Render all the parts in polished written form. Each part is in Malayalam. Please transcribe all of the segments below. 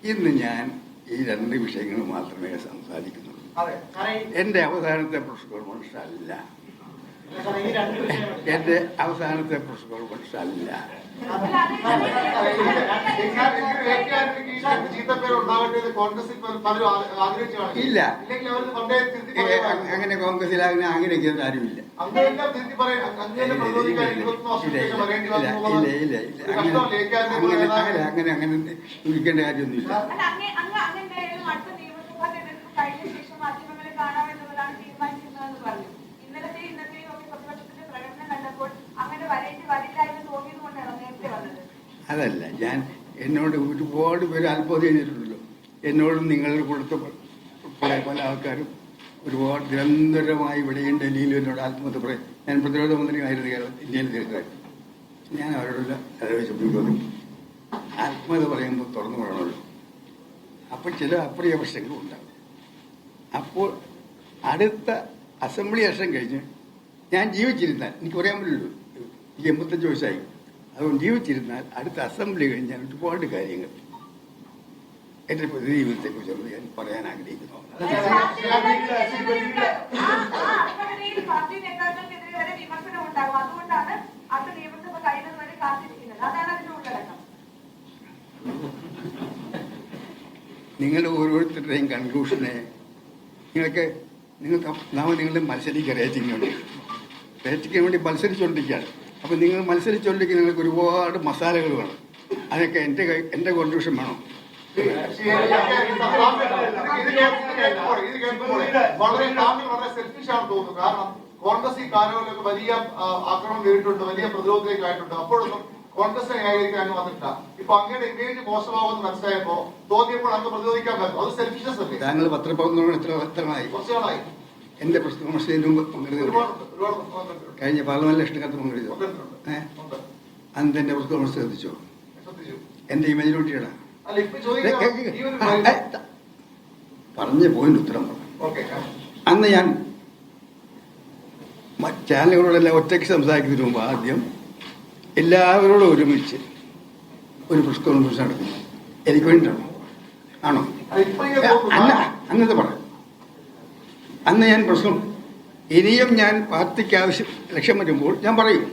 ഇന്ന് ഞാൻ ഈ രണ്ട് വിഷയങ്ങൾ മാത്രമേ സംസാരിക്കുന്നുള്ളൂ. എന്റെ അവസാനത്തെ പ്രസ് കോൺഫറൻസ് അല്ല. എന്റെ അവസാനത്തെ പ്രസ് കോൺഫറൻസ് അല്ല. ഇല്ല, അങ്ങനെ കോൺഗ്രസിലാകുന്ന ആഗ്രഹിക്കുന്ന ആരുമില്ല. അങ്ങനെ ഇരിക്കേണ്ട കാര്യമൊന്നുമില്ല. അതല്ല, ഞാൻ എന്നോട് ഒരുപാട് പേര് ആത്മഹത്യ ചെയ്തിട്ടുണ്ടല്ലോ. എന്നോടും നിങ്ങളുടെ കൊടുത്ത പല ആൾക്കാരും ഒരുപാട് നിരന്തരമായി ഇവിടെയും ഡൽഹിയിലും എന്നോട് ആത്മഹത്യ പറയും. ഞാൻ പ്രതിരോധ മന്ത്രിയായിരുന്നു ഇന്ത്യയിൽ തീർച്ചയായിട്ടും. ഞാൻ അവരോടല്ല ആലോചിച്ചപ്പോൾ ആത്മഹത്യ പറയുമ്പോൾ തുറന്നു പറയണമല്ലോ. അപ്പോൾ ചില അപ്രിയ പ്രശ്നങ്ങളും ഉണ്ടാകും. അപ്പോൾ അടുത്ത അസംബ്ലി ഇലക്ഷൻ കഴിഞ്ഞ് ഞാൻ ജീവിച്ചിരുന്നാൽ, എനിക്ക് പറയാൻ പറ്റില്ലല്ലോ, എനിക്ക് 85 വയസ്സായി, അതുകൊണ്ട് ജീവിച്ചിരുന്നാൽ അടുത്ത അസംബ്ലി കഴിഞ്ഞ് ഞാൻ ഒരുപാട് കാര്യങ്ങൾ എന്റെ ജീവിതത്തെ കുറിച്ച് ഞാൻ പറയാൻ ആഗ്രഹിക്കുന്നു. നിങ്ങളുടെ ഓരോരുത്തരുടെയും കൺക്ലൂഷനെ നിങ്ങൾക്ക് നിങ്ങളുടെ മത്സരിക്കുക റേറ്റിംഗ് വേണ്ടി മത്സരിച്ചുകൊണ്ടിരിക്കുകയാണ്. അപ്പം നിങ്ങൾ മത്സരിച്ചുകൊണ്ടിരിക്കുന്ന നിങ്ങൾക്ക് ഒരുപാട് മസാലകൾ വേണം. അതൊക്കെ എൻ്റെ കോൺട്രിബ്യൂഷൻ വേണം. വളരെ സെൽഫിഷാണ് തോന്നുന്നു. കാരണം കോൺഗ്രസ് ഈ കാലങ്ങളിലൊക്കെ വലിയ ആക്രമണം നേരിട്ടുണ്ട്, വലിയ പ്രതിരോധത്തിലേക്കായിട്ടുണ്ട്. അപ്പോഴൊന്നും കോൺഗ്രസിനെ ന്യായീകരിക്കാനും വന്നിട്ടില്ല. ഇപ്പൊ അങ്ങയുടെ ഇമേജ് മോശമാകുമെന്ന് മനസ്സിലായപ്പോ തോന്നിയപ്പോൾ അങ്ങ് പ്രതിരോധിക്കാൻ പറ്റും. അത് സെൽഫിഷസ് അല്ലേ? താങ്കൾ പത്രപ്രവർത്തനം എത്രനായി? കുറച്ചുകളായി. എന്റെ പ്രശ്നത്തിന് മുമ്പ് കഴിഞ്ഞ പാർലമെന്റ് ഇഷ്ടക്കാലത്ത് പങ്കെടുത്തു. അന്ന് എന്റെ പ്രശ്നം ശ്രദ്ധിച്ചോ? എന്റെ ഇമേജിലോട്ടിയാണ് പറഞ്ഞ പോയിന്റ് ഉത്തരം പറഞ്ഞു. അന്ന് ഞാൻ ചാനലുകളോടെല്ലാം ഒറ്റയ്ക്ക് സംസാരിക്കുന്നതിന് മുമ്പ് ആദ്യം എല്ലാവരോടും ഒരുമിച്ച് ഒരു പ്രസ് കോൺഫറൻസ് നടത്തി. എനിക്ക് വേണ്ടിയിട്ടാണോ? ആണോ? അന്നത്തെ പറഞ്ഞു. അന്ന് ഞാൻ പ്രശ്നം ഇനിയും ഞാൻ പാർട്ടിക്ക് ആവശ്യം ലക്ഷ്യം വരുമ്പോൾ ഞാൻ പറയും.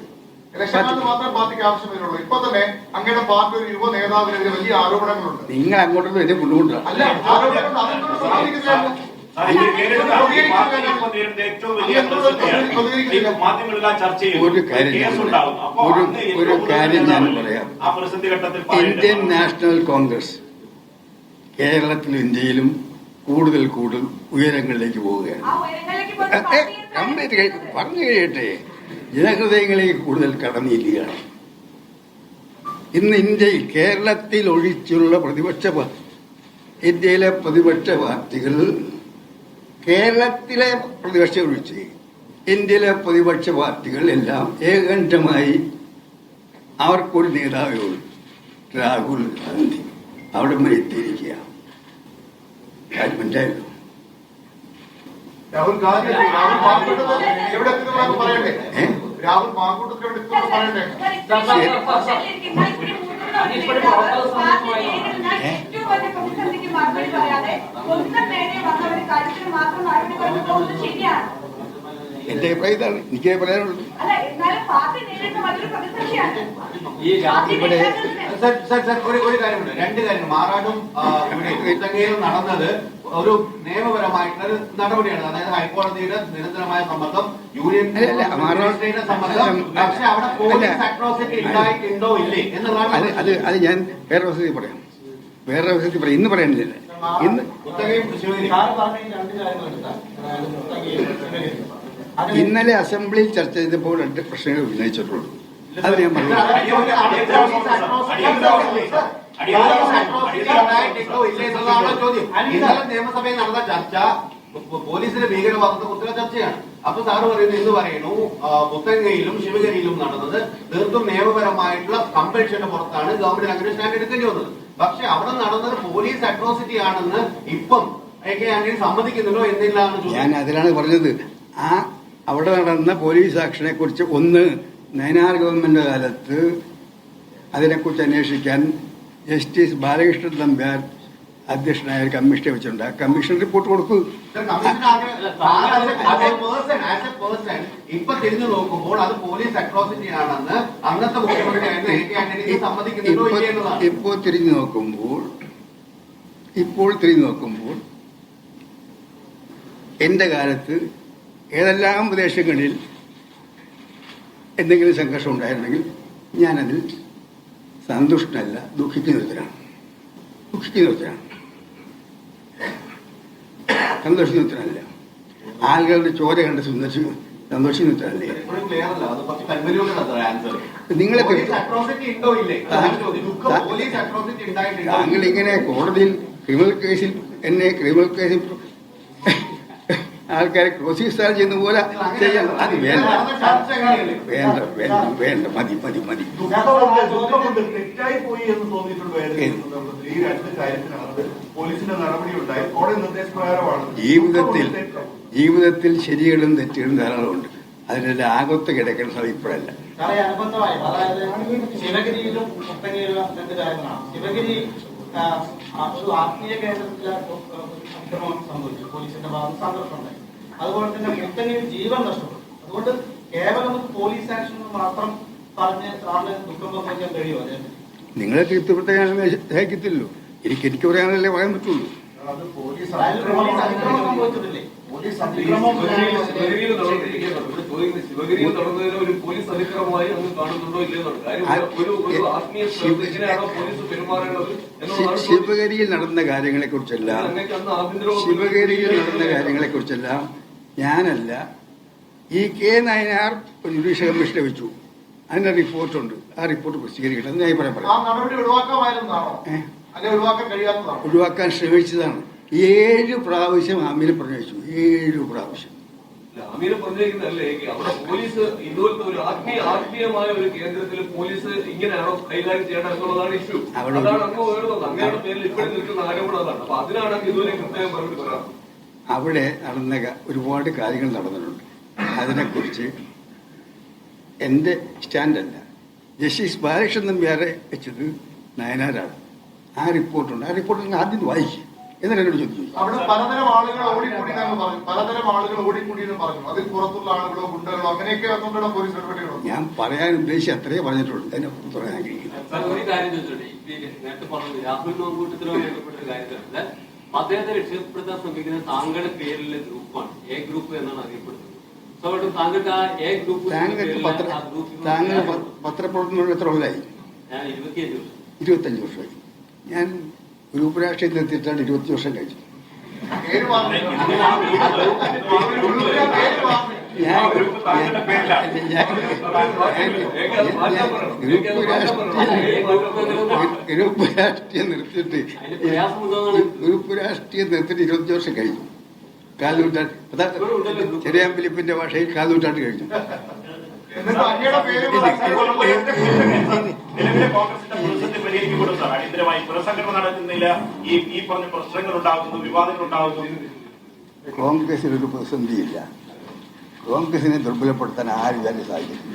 നിങ്ങൾ അങ്ങോട്ടൊന്നും എന്നെ കൊണ്ടുകൊണ്ടാണ്. ഒരു കാര്യം ഞാൻ പറയാം. ഇന്ത്യൻ നാഷണൽ കോൺഗ്രസ് കേരളത്തിലും ഇന്ത്യയിലും കൂടുതൽ ഉയരങ്ങളിലേക്ക് പോവുകയാണ്. പറഞ്ഞു കഴിയട്ടെ. ജനഹൃദയങ്ങളിലേക്ക് കൂടുതൽ കടന്നിരിക്കുകയാണ്. ഇന്ന് ഇന്ത്യയിൽ കേരളത്തിൽ ഒഴിച്ചുള്ള ഇന്ത്യയിലെ പ്രതിപക്ഷ പാർട്ടികൾ, കേരളത്തിലെ പ്രതിപക്ഷം ഒഴിച്ച് ഇന്ത്യയിലെ പ്രതിപക്ഷ പാർട്ടികൾ എല്ലാം ഏകകണ്ഠമായി അവർക്കൊരു നേതാവേ ഉള്ളൂ, രാഹുൽ ഗാന്ധി. അവിടെ വരെ എത്തിയിരിക്കുകയാണ്. മനസ്സിലായല്ലോ? രാഹുൽ ഗാന്ധി എവിടെ പറയണ്ടേ? രാഹുൽ മാങ്കൂട്ടത്തിൽ പറയണ്ടേ? എന്റെ അഭിപ്രായം ഇതാണ്. എനിക്ക് പറയാനുള്ളൂ. ഇവിടെ ഒരു കാര്യമുണ്ട്, രണ്ട് കാര്യങ്ങൾ. മാറാടും ഇവിടെ നടന്നത് ഒരു നിയമപരമായിട്ടുള്ള നടപടിയാണ്. അതായത് ഹൈക്കോടതിയുടെ നിരന്തരമായ സമ്മർദ്ദം, യൂണിയൻ സമ്മർദ്ദം. പക്ഷെ അവിടെ പോലീസ് അട്രോസിറ്റി ഉണ്ടായിട്ടുണ്ടോ ഇല്ലേ എന്നുള്ളതാണ്. അത് ഞാൻ വേറെ വസതി പറയാം. ഇന്ന് പറയാനില്ല. ഇന്ന് ഇന്നലെ അസംബ്ലിയിൽ ചർച്ച ചെയ്തപ്പോൾ 2 പ്രശ്നങ്ങൾ ഉന്നയിച്ചിട്ടുള്ളൂ. അത് ഞാൻ പറഞ്ഞു. നിയമസഭയിൽ നടന്ന ചർച്ച പോലീസിന്റെ ഭീകരവാദത്തെ കുറിച്ചുള്ള ചർച്ചയാണ്. അപ്പൊ സാറ് പറയുന്നത് എന്ന് പറയുന്നു പുത്തൻകയിലും ശിവഗിരിയിലും നടന്നത് തീർത്തും നിയമപരമായിട്ടുള്ള കമ്പൽഷന്റെ പുറത്താണ് ഗവൺമെന്റ് അങ്ങനെ സ്റ്റാൻഡ് എടുക്കേണ്ടി വന്നത്. പക്ഷെ അവിടെ നടന്നത് പോലീസ് അട്രോസിറ്റി ആണെന്ന് ഇപ്പം സമ്മതിക്കുന്നുണ്ടോ എന്നില്ലാണ് ഞാൻ അതിലാണ് പറഞ്ഞത്. അവിടെ നടന്ന പോലീസ് ആക്ഷനെ കുറിച്ച് ഒന്ന്, നയനാർ ഗവൺമെന്റ് കാലത്ത് അതിനെക്കുറിച്ച് അന്വേഷിക്കാൻ ജസ്റ്റിസ് ബാലകൃഷ്ണൻ നമ്പ്യാർ അധ്യക്ഷനായ ഒരു കമ്മീഷനെ വെച്ചിട്ടുണ്ട്. ആ കമ്മീഷൻ റിപ്പോർട്ട് കൊടുക്കൂ. ഇപ്പൊ തിരിഞ്ഞു നോക്കുമ്പോൾ അത് പോലീസ് അട്രോസിറ്റി ആണെന്ന് അന്നത്തെ മുഖ്യമന്ത്രി സമ്മതിക്കുന്നുണ്ടോ ഇല്ലേ എന്നതാണ്. ഇപ്പോൾ തിരിഞ്ഞു നോക്കുമ്പോൾ എൻ്റെ കാലത്ത് ഏതെല്ലാം പ്രദേശങ്ങളിൽ എന്തെങ്കിലും സംഘർഷം ഉണ്ടായിരുന്നെങ്കിൽ ഞാനതിൽ സന്തുഷ്ടനല്ല, ദുഃഖിക്കുന്നവരാണ്. സന്തോഷിക്കുന്നവരല്ല. ആളുകളുടെ ചോര കണ്ട് സന്തോഷിക്കുന്നവരല്ലേ. താങ്കൾ ഇങ്ങനെ കോടതിയിൽ ക്രിമിനൽ കേസിൽ ആൾക്കാരെ ക്രോസിസ്ഥാൻ ചെയ്യുന്ന പോലെ ചെയ്യണം. അത് വേണ്ട. മതി. ജീവിതത്തിൽ ശരികളും തെറ്റുകളും ധാരാളമുണ്ട്. അതിനെല്ലാം ആകത്ത് കിടക്കുന്ന ഇപ്പോഴല്ല. ശിവഗിരിയിലും മുത്തങ്ങയിലും രണ്ട് കാര്യങ്ങളാണ്. ശിവഗിരി ഒരു ആത്മീയ കേന്ദ്രത്തിലെ അക്രമം സംഭവിച്ചു, പോലീസിന്റെ ഭാഗത്ത് സംഘർഷമുണ്ടായി. അതുപോലെ തന്നെ മുത്തങ്ങയിൽ ജീവൻ നഷ്ടപ്പെട്ടു. അതുകൊണ്ട് കേവലം പോലീസ് ആക്ഷൻ മാത്രം പറഞ്ഞ് സാറിന് ദുഃഖം പങ്കുവയ്ക്കാൻ കഴിയുമോ? നിങ്ങളെ തൃപ്തിപ്പെടുത്താൻ സഹായിക്കത്തില്ലല്ലോ. എനിക്ക് പറയാനല്ലേ പറയാൻ പറ്റുള്ളൂ. അതിക്രമം സംഭവിച്ചിട്ടില്ലേ? ശിവഗിരിയിൽ നടന്നതിന് ഒരു പോലീസ് അധികൃതമായി അങ്ങ് കാണുന്നുണ്ടോ ഇല്ലെന്നുണ്ട്. ശിവഗിരിയിൽ നടന്ന കാര്യങ്ങളെ കുറിച്ചെല്ലാം ഞാനല്ല, ഈ കെ നായനാർ ജുഡീഷ്യൽ കമ്മീഷനെ വെച്ചു. അതിന്റെ റിപ്പോർട്ടുണ്ട്. ആ റിപ്പോർട്ട് പ്രസിദ്ധീകരിക്കട്ടെ. ഞാൻ പറയാം. ഒഴിവാക്കാൻ ശ്രമിച്ചതാണ്. 7 പ്രാവശ്യം അമീനെ പറഞ്ഞയച്ചു. 7 പ്രാവശ്യം. അമീനെ പറഞ്ഞിരിക്കുന്നതല്ലേ അവിടെ പോലീസ് ഇതുപോലത്തെ ഒരു ആത്മീയമായ ഒരു കേന്ദ്രത്തിൽ പോലീസ് ഇങ്ങനെയാണോ കൈകാര്യം ചെയ്യണം എന്നുള്ളതാണ് ഇഷ്യൂ. അതാണ് അങ്ങ് ഉയർന്നത്. അങ്ങയുടെ പേരിൽ ഇപ്പോഴും നിൽക്കുന്ന ആരോപണം അതാണ്. അപ്പൊ അതിനാണ് ഇതുവരെ കൃത്യമായി മറുപടി പറയാം. അവിടെ നടന്ന ഒരുപാട് കാര്യങ്ങൾ നടന്നിട്ടുണ്ട്. അതിനെക്കുറിച്ച് എൻ്റെ സ്റ്റാൻഡല്ല. ജസ്റ്റിസ് ബാലകൃഷ്ണൻ നമ്പ്യാരെ വെച്ചത് നയനാരാണ്. ആ റിപ്പോർട്ടുണ്ട്. ആ റിപ്പോർട്ട് നിങ്ങൾ ആദ്യം വായിക്കും. എന്നിട്ട് എന്നോട് ചോദിച്ചു. അവിടെ പലതരം ആളുകൾ ഓടിക്കൂടിയെന്ന് പറഞ്ഞു. അതിൽ പുറത്തുള്ള ആളുകളോ ഗുണ്ടകളോ അങ്ങനെയൊക്കെ പോലീസ് നടപടികളോ? ഞാൻ പറയാൻ ഉദ്ദേശിച്ച് അത്രേ പറഞ്ഞിട്ടുള്ളൂ. അതിനെ പറയാൻ ആഗ്രഹിക്കുന്നു. ഒരു കാര്യം ചോദിച്ചോട്ടെ. നേരത്തെ പറഞ്ഞു രാഹുൽ മാങ്കൂട്ടത്തിലുമായി ബന്ധപ്പെട്ടൊരു കാര്യത്തിലുണ്ട്. അദ്ദേഹത്തെ രക്ഷപ്പെടുത്താൻ ശ്രമിക്കുന്ന താങ്കളുടെ പേരിലെ ഗ്രൂപ്പാണ് എ ഗ്രൂപ്പ് എന്നാണ് അറിയപ്പെടുന്നത്. താങ്കൾക്ക് ആ എ ഗ്രൂപ്പ് താങ്കൾ പത്രപ്രവർത്തനം എത്ര കൊല്ലായി? ഞാൻ 25 വർഷമായി. ഞാൻ ഗ്രൂപ്പ് രാഷ്ട്രീയത്തിൽ എത്തിയിട്ടാണ് 20 വർഷം കഴിച്ചു. ഗ്രൂപ്പ് രാഷ്ട്രീയം നിർത്തിയിട്ട് 20 വർഷം കഴിഞ്ഞു. ചെറിയ ഫിലിപ്പിന്റെ ഭാഷയിൽ കാൽനൂറ്റാണ്ട് കഴിഞ്ഞു. കോൺഗ്രസിനൊരു പ്രതിസന്ധിയില്ല. കോൺഗ്രസിനെ ദുർബലപ്പെടുത്താൻ ആരും തന്നെ സാധിക്കില്ല.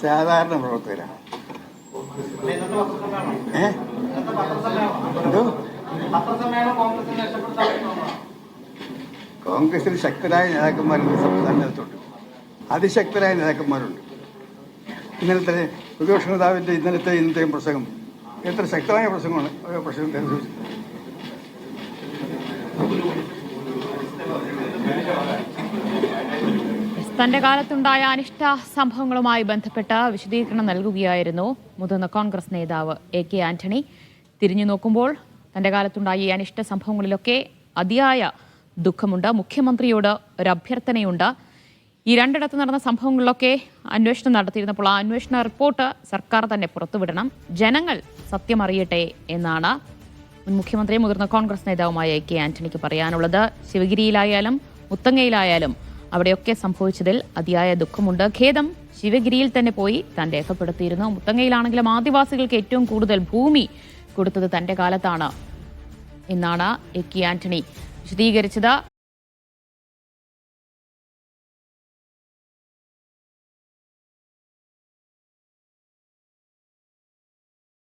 സാധാരണ പ്രവർത്തകരാണ്. കോൺഗ്രസിൽ ശക്തരായ നേതാക്കന്മാരുണ്ട്. സംസ്ഥാനത്തുണ്ട് അതിശക്തരായ നേതാക്കന്മാരുണ്ട്. ഇന്നലത്തെ പ്രതിപക്ഷ നേതാവിന്റെ ഇന്നത്തെയും പ്രസംഗം എത്ര ശക്തമായ പ്രസംഗമാണ്. ഓരോ പ്രസംഗം തന്റെ കാലത്തുണ്ടായ അനിഷ്ട സംഭവങ്ങളുമായി ബന്ധപ്പെട്ട് വിശദീകരണം നൽകുകയായിരുന്നു മുതിർന്ന കോൺഗ്രസ് നേതാവ് AK ആന്റണി. തിരിഞ്ഞു നോക്കുമ്പോൾ തന്റെ കാലത്തുണ്ടായ ഈ അനിഷ്ട സംഭവങ്ങളിലൊക്കെ അതിയായ ദുഃഖമുണ്ട്. മുഖ്യമന്ത്രിയോട് ഒരു അഭ്യർത്ഥനയുണ്ട്. ഈ രണ്ടിടത്ത് നടന്ന സംഭവങ്ങളിലൊക്കെ അന്വേഷണം നടത്തിയിരുന്നപ്പോൾ ആ അന്വേഷണ റിപ്പോർട്ട് സർക്കാർ തന്നെ പുറത്തുവിടണം. ജനങ്ങൾ സത്യം അറിയട്ടെ എന്നാണ് മുൻ മുഖ്യമന്ത്രിയും മുതിർന്ന കോൺഗ്രസ് നേതാവുമായ AK ആന്റണിക്ക് പറയാനുള്ളത്. ശിവഗിരിയിലായാലും മുത്തങ്ങയിലായാലും അവിടെയൊക്കെ സംഭവിച്ചതിൽ അതിയായ ദുഃഖമുണ്ട്. ഖേദം ശിവഗിരിയിൽ തന്നെ പോയി താൻ രേഖപ്പെടുത്തിയിരുന്നു. മുത്തങ്ങയിലാണെങ്കിലും ആദിവാസികൾക്ക് ഏറ്റവും കൂടുതൽ ഭൂമി കൊടുത്തത് തന്റെ കാലത്താണ് എന്നാണ് AK ആന്റണി വിശദീകരിച്ചത്.